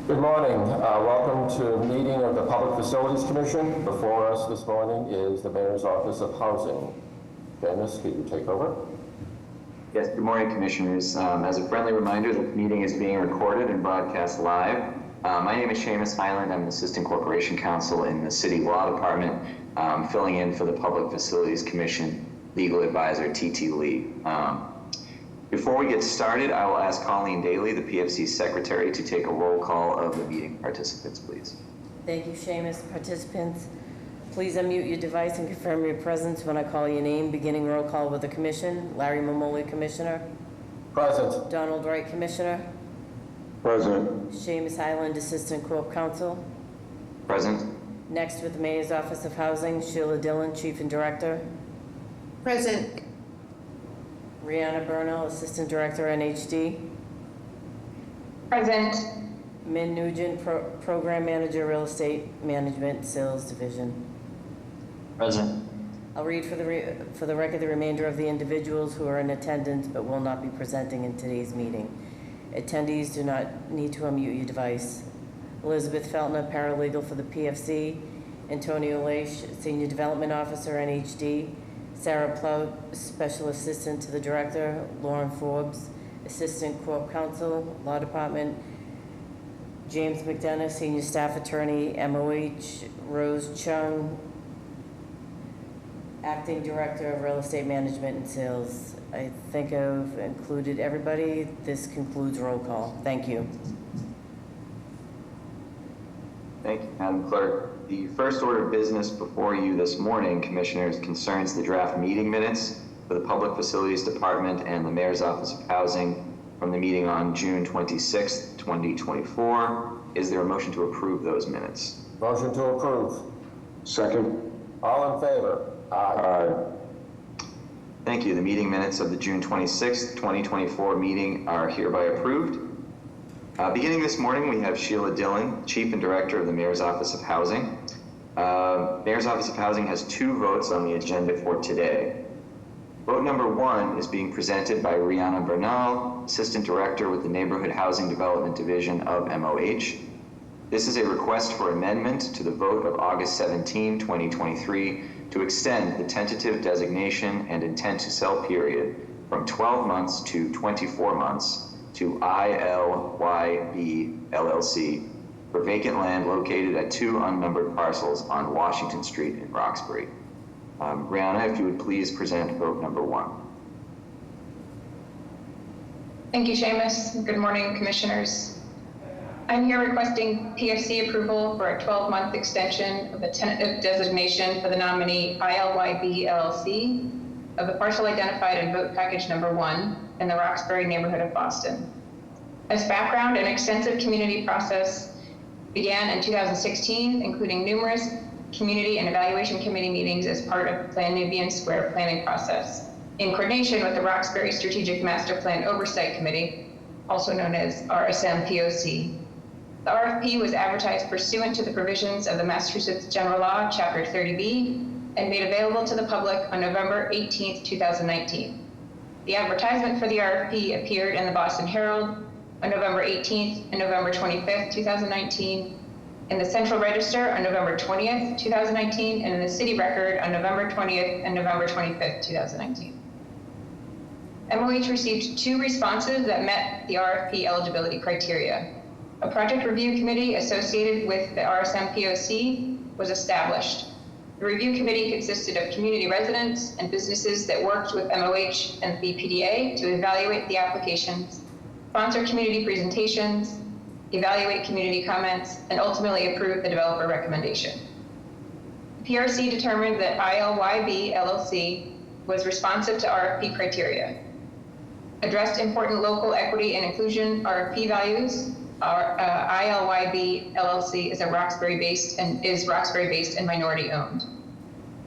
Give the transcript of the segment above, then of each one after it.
Good morning. Welcome to the meeting of the Public Facilities Commission. Before us this morning is the Mayor's Office of Housing. Dennis, could you take over? Yes, good morning, Commissioners. As a friendly reminder, the meeting is being recorded and broadcast live. My name is Seamus Highland. I'm an Assistant Corporation Counsel in the City Law Department, filling in for the Public Facilities Commission Legal Advisor, T.T. Lee. Before we get started, I will ask Colleen Daly, the PFC Secretary, to take a roll call of the meeting participants, please. Thank you, Seamus. Participants, please unmute your device and confirm your presence when I call your name. Beginning roll call with the Commission. Larry Mamoli, Commissioner. Present. Donald Wright, Commissioner. Present. Seamus Highland, Assistant Corp Counsel. Present. Next, with the Mayor's Office of Housing, Sheila Dillon, Chief and Director. Present. Rihanna Burnell, Assistant Director, NHD. Present. Min Nugent, Program Manager, Real Estate Management, Sales Division. Present. I'll read for the record the remainder of the individuals who are in attendance but will not be presenting in today's meeting. Attendees do not need to unmute your device. Elizabeth Feltner, Paralegal for the PFC. Antonio Leish, Senior Development Officer, NHD. Sarah Plout, Special Assistant to the Director. Lauren Forbes, Assistant Corp Counsel, Law Department. James McDonough, Senior Staff Attorney, MOH. Rose Chung, Acting Director of Real Estate Management and Sales. I think I've included everybody. This concludes roll call. Thank you. Thank you, Madam Clerk. The first order of business before you this morning, Commissioners, concerns the draft meeting minutes for the Public Facilities Department and the Mayor's Office of Housing from the meeting on June 26, 2024. Is there a motion to approve those minutes? Motion to approve. Second. All in favor? Aye. Thank you. The meeting minutes of the June 26, 2024 meeting are hereby approved. Beginning this morning, we have Sheila Dillon, Chief and Director of the Mayor's Office of Housing. Mayor's Office of Housing has 2 votes on the agenda for today. Vote number 1 is being presented by Rihanna Bernal, Assistant Director with the Neighborhood Housing Development Division of MOH. This is a request for amendment to the vote of August 17, 2023 to extend the tentative designation and intent to sell period from 12 months to 24 months to ILYB LLC for vacant land located at 2 unnumbered parcels on Washington Street in Roxbury. Rihanna, if you would please present vote number 1. Thank you, Seamus. Good morning, Commissioners. I'm here requesting PFC approval for a 12-month extension of the tentative designation for the nominee ILYB LLC of the parcel identified in vote package number 1 in the Roxbury neighborhood of Boston. As background, an extensive community process began in 2016, including numerous community and evaluation committee meetings as part of Plan Nubian Square planning process, in coordination with the Roxbury Strategic Master Plan Oversight Committee, also known as RSM-POC. The RFP was advertised pursuant to the provisions of the Massachusetts General Law, Chapter 30B, and made available to the public on November 18, 2019. The advertisement for the RFP appeared in the Boston Herald on November 18th and November 25th, 2019, in the Central Register on November 20th, 2019, and in the City Record on November 20th and November 25th, 2019. MOH received 2 responses that met the RFP eligibility criteria. A project review committee associated with the RSM-POC was established. The review committee consisted of community residents and businesses that worked with MOH and the BPDA to evaluate the applications, sponsor community presentations, evaluate community comments, and ultimately approve the developer recommendation. The PRC determined that ILYB LLC was responsive to RFP criteria, addressed important local equity and inclusion RFP values. Our ILYB LLC is Roxbury-based and minority-owned,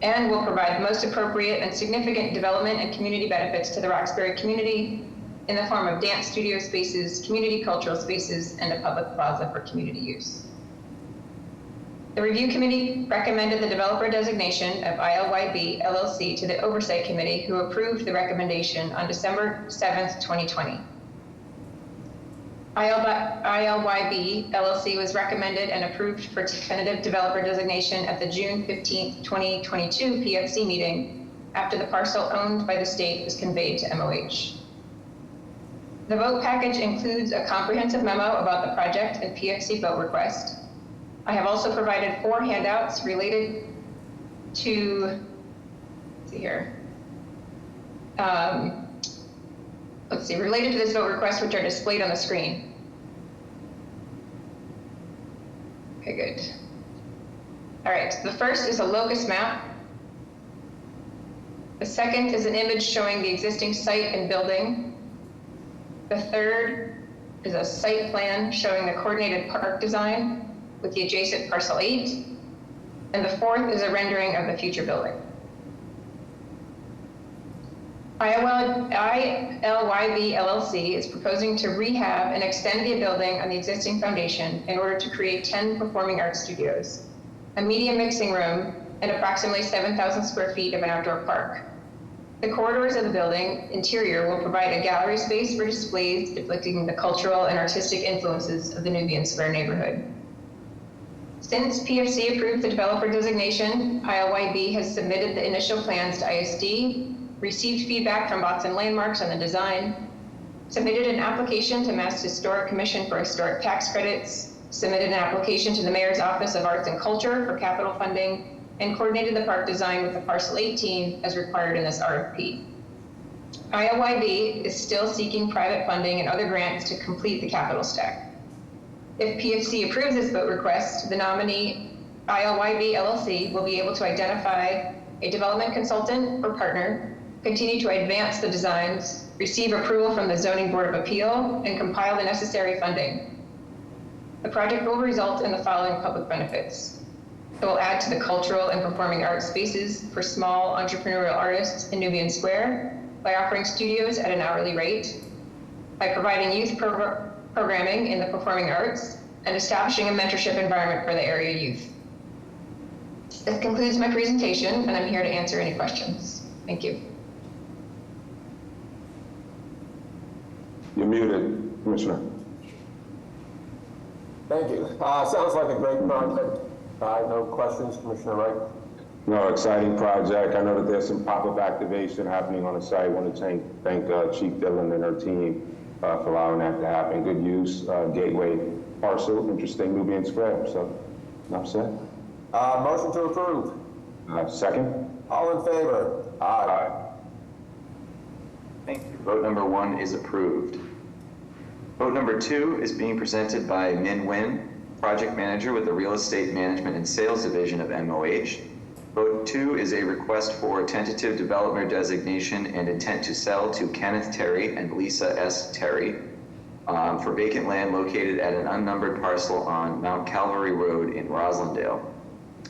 and will provide the most appropriate and significant development and community benefits to the Roxbury community in the form of dance studio spaces, community cultural spaces, and a public plaza for community use. The review committee recommended the developer designation of ILYB LLC to the Oversight Committee, who approved the recommendation on December 7th, 2020. ILYB LLC was recommended and approved for tentative developer designation at the June 15, 2022 PFC meeting after the parcel owned by the state was conveyed to MOH. The vote package includes a comprehensive memo about the project and PFC vote request. I have also provided 4 handouts related to, related to this vote request, which are displayed on the screen. Okay, good. All right, the first is a locus map. The second is an image showing the existing site and building. The third is a site plan showing the coordinated park design with the adjacent parcel 8. And the fourth is a rendering of the future building. ILYB LLC is proposing to rehab and extend the building on the existing foundation in order to create 10 performing arts studios, a media mixing room, and approximately 7,000 square feet of an outdoor park. The corridors of the building interior will provide a gallery space for displays depicting the cultural and artistic influences of the Nubian Square neighborhood. Since PFC approved the developer designation, ILYB has submitted the initial plans to ISD, received feedback from Boston Landmarks on the design, submitted an application to Mass Historic Commission for historic tax credits, submitted an application to the Mayor's Office of Arts and Culture for capital funding, and coordinated the park design with the Parcel 18 as required in this RFP. ILYB is still seeking private funding and other grants to complete the capital stack. If PFC approves this vote request, the nominee ILYB LLC will be able to identify a development consultant or partner, continue to advance the designs, receive approval from the Zoning Board of Appeal, and compile the necessary funding. The project will result in the following public benefits. It will add to the cultural and performing arts spaces for small entrepreneurial artists in Nubian Square by offering studios at an hourly rate, by providing youth programming in the performing arts, and establishing a mentorship environment for the area youth. That concludes my presentation, and I'm here to answer any questions. Thank you. You're muted, Commissioner. Thank you. Sounds like a great project. No questions, Commissioner Wright? No, exciting project. I know that there's some pop-up activation happening on the site. I want to thank Chief Dillon and her team for allowing that to happen. Good use, gateway parcel, interesting Nubian Square. So, enough said. Motion to approve. Second. All in favor? Aye. Thank you. Vote number 1 is approved. Vote number 2 is being presented by Min Nguyen, Project Manager with the Real Estate Management and Sales Division of MOH. Vote 2 is a request for tentative developer designation and intent to sell to Kenneth Terry and Lisa S. Terry for vacant land located at an unnumbered parcel on Mount Calvary Road in Roslindale.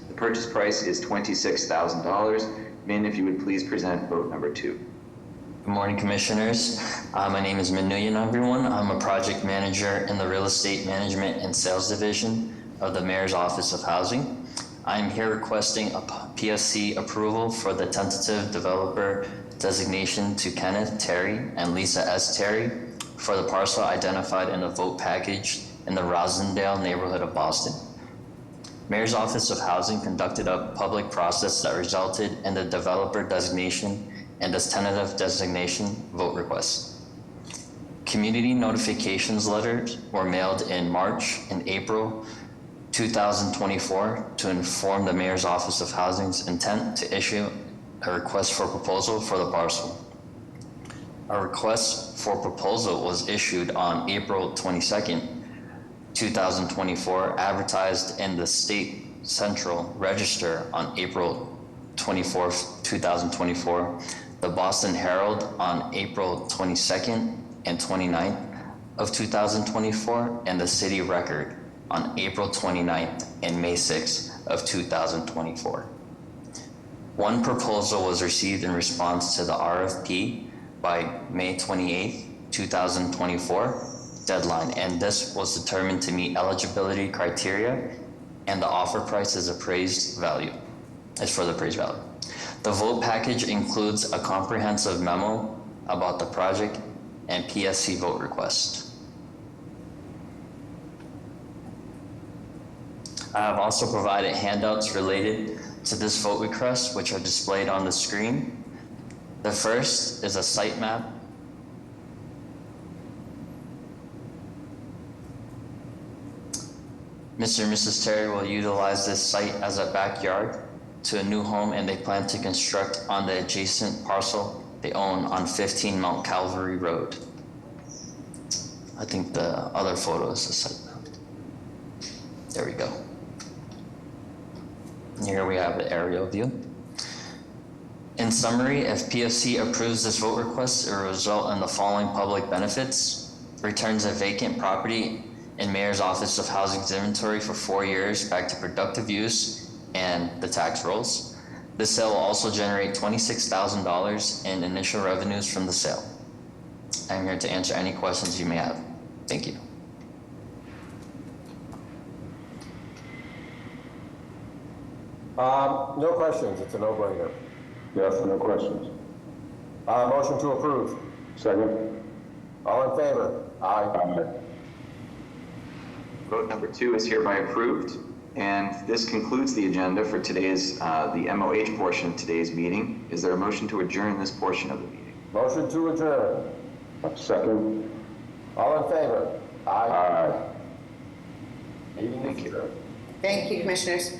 The purchase price is $26,000. Min, if you would please present vote number 2. Good morning, Commissioners. My name is Min Nguyen, everyone. I'm a project manager in the Real Estate Management and Sales Division of the Mayor's Office of Housing. I'm here requesting a PSC approval for the tentative developer designation to Kenneth Terry and Lisa S. Terry for the parcel identified in the vote package in the Roslindale neighborhood of Boston. Mayor's Office of Housing conducted a public process that resulted in the developer designation and this tentative designation vote request. Community notifications letters were mailed in March and April 2024 to inform the Mayor's Office of Housing's intent to issue a request for proposal for the parcel. A request for proposal was issued on April 22nd, 2024, advertised in the State Central Register on April 24th, 2024, the Boston Herald on April 22nd and 29th of 2024, and the City Record on April 29th and May 6th of 2024. One proposal was received in response to the RFP by May 28th, 2024 deadline, and this was determined to meet eligibility criteria, and the offer price is for the appraised value. The vote package includes a comprehensive memo about the project and PSC vote request. I have also provided handouts related to this vote request, which are displayed on the screen. The first is a site map. Mr. and Mrs. Terry will utilize this site as a backyard to a new home, and they plan to construct on the adjacent parcel they own on 15 Mount Calvary Road. I think the other photo is the site map. There we go. Here we have the aerial view. In summary, if PFC approves this vote request, it will result in the following public benefits: returns a vacant property in Mayor's Office of Housing's inventory for 4 years back to productive use and the tax rolls. This sale will also generate $26,000 in initial revenues from the sale. I'm here to answer any questions you may have. Thank you. No questions, it's a no-brainer. Yes, no questions. Motion to approve. Second. All in favor? Aye. Aye. Vote number 2 is hereby approved. And this concludes the agenda for today's, the MOH portion of today's meeting. Is there a motion to adjourn this portion of the meeting? Motion to adjourn. Second. All in favor? Aye. Aye. Meeting is Thank you. adjourned. Thank you, Commissioners.